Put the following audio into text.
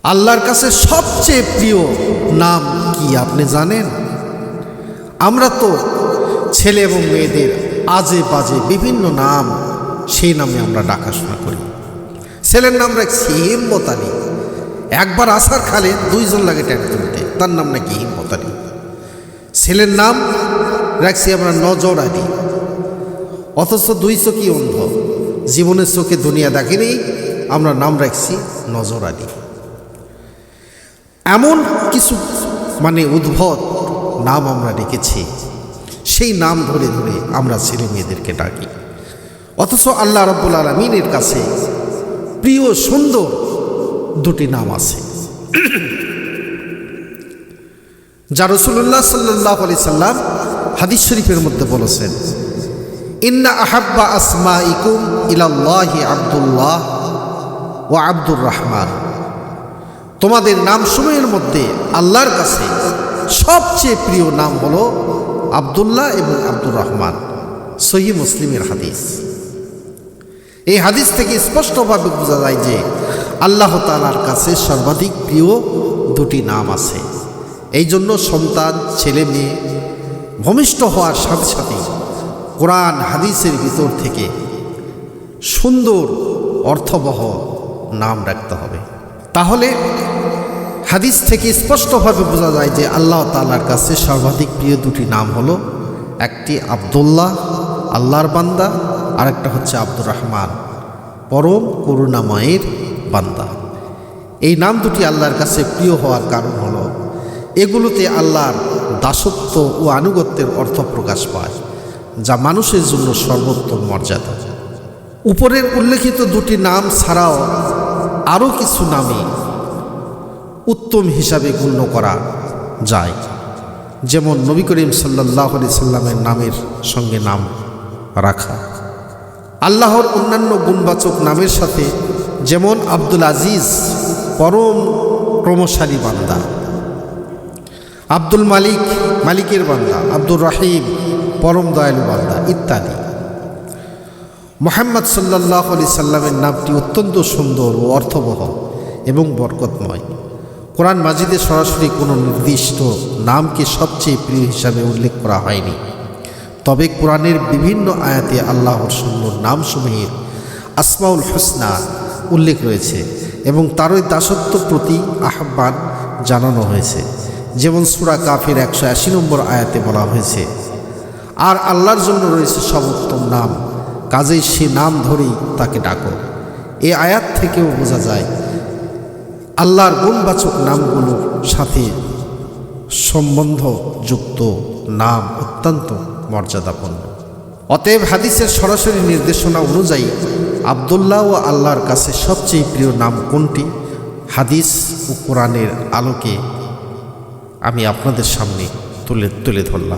আল্লাহর কাছে সবচেয়ে প্রিয় নাম কি আপনি জানেন? আমরা তো ছেলে এবং মেয়েদের আজে বাজে বিভিন্ন নাম, সেই নামে আমরা ডাকাশোনা করি। ছেলের নাম রাখছি হিম্মত আলী। একবার আসার খালে দুইজন লাগে ট্যাঙ্ক তুলতে, তার নাম নাকি হিম্মত আলী। ছেলের নাম রাখছি আমরা নজর আলী, অথচ দুই চোখই অন্ধ, জীবনের চোখে দুনিয়া দেখেনি, আমরা নাম রাখছি নজর আলী। এমন কিছু উদ্ভট নাম আমরা রেখেছি, সেই নাম ধরে ধরে আমরা ছেলে মেয়েদেরকে ডাকি। অথচ আল্লাহ রাব্বুল আলামিনের কাছে প্রিয় সুন্দর দুটি নাম আছে, যা রাসূলুল্লাহ সাল্লাল্লাহু আলাইহি সাল্লাম হাদিস শরীফের মধ্যে বলেছেন, ইন্না আহাব্বা আসমাইকুম ইলাল্লাহি আব্দুল্লাহ ওয়া আব্দুর রহমান। তোমাদের নামসমূহের মধ্যে আল্লাহর কাছে সবচেয়ে প্রিয় নাম হলো আব্দুল্লাহ এবং আব্দুর রহমান। সহিহ মুসলিমের হাদিস। এই হাদিস থেকে স্পষ্টভাবে বোঝা যায় যে আল্লাহ তাআলার কাছে সর্বাধিক প্রিয় দুটি নাম আছে। এই জন্য সন্তান, ছেলে মেয়ে ভূমিষ্ঠ হওয়ার সাথে সাথে কোরআন হাদিসের ভিতর থেকে সুন্দর অর্থবহ নাম রাখতে হবে। তাহলে হাদিস থেকে স্পষ্টভাবে বোঝা যায় যে আল্লাহ তাআলার কাছে সর্বাধিক প্রিয় দুটি নাম হলো, একটি আব্দুল্লাহ, আল্লাহর বান্দা, আর একটা হচ্ছে আব্দুর রহমান, পরম করুণাময়ের বান্দা। এই নাম দুটি আল্লাহর কাছে প্রিয় হওয়ার কারণ হলো এগুলোতে আল্লাহর দাসত্ব ও আনুগত্যের অর্থ প্রকাশ পায়, যা মানুষের জন্য সর্বোত্তম মর্যাদা। উপরের উল্লেখিত দুটি নাম ছাড়াও আরও কিছু নামে উত্তম হিসাবে গণ্য করা যায়, যেমন নবী করিম সাল্লাল্লাহু আলাইহি সাল্লামের নামের সঙ্গে নাম রাখা, আল্লাহর অন্যান্য গুণবাচক নামের সাথে, যেমন আব্দুল আজিজ পরম ক্রমশালী বান্দা, আব্দুল মালিক মালিকের বান্দা, আব্দুর রহিম পরম দয়ালু বান্দা ইত্যাদি। মুহাম্মদ সাল্লাল্লাহু আলাইহি সাল্লামের নামটি অত্যন্ত সুন্দর ও অর্থবহ এবং বরকতময়। কোরআন মাজিদে সরাসরি কোনো নির্দিষ্ট নামকে সবচেয়ে প্রিয় হিসাবে উল্লেখ করা হয়নি, তবে কোরআনের বিভিন্ন আয়াতে আল্লাহর সুন্দর নামসমূহের আসমাউল হুসনা উল্লেখ রয়েছে এবং তারই দাসত্ব প্রতি আহ্বান জানানো হয়েছে। যেমন সূরা কাফের 180 নম্বর আয়াতে বলা হয়েছে, আর আল্লাহর জন্য রয়েছে সর্বোত্তম নাম, কাজেই সে নাম ধরেই তাকে ডাকো। এই আয়াত থেকেও বোঝা যায় আল্লাহর গুণবাচক নামগুলোর সাথে সম্বন্ধযুক্ত নাম অত্যন্ত মর্যাদাপূর্ণ। অতএব হাদিসের সরাসরি নির্দেশনা অনুযায়ী আব্দুল্লাহ ও আল্লাহর কাছে সবচেয়ে প্রিয় নাম কোনটি, হাদিস ও কোরআনের আলোকে আমি আপনাদের সামনে তুলে ধরলাম।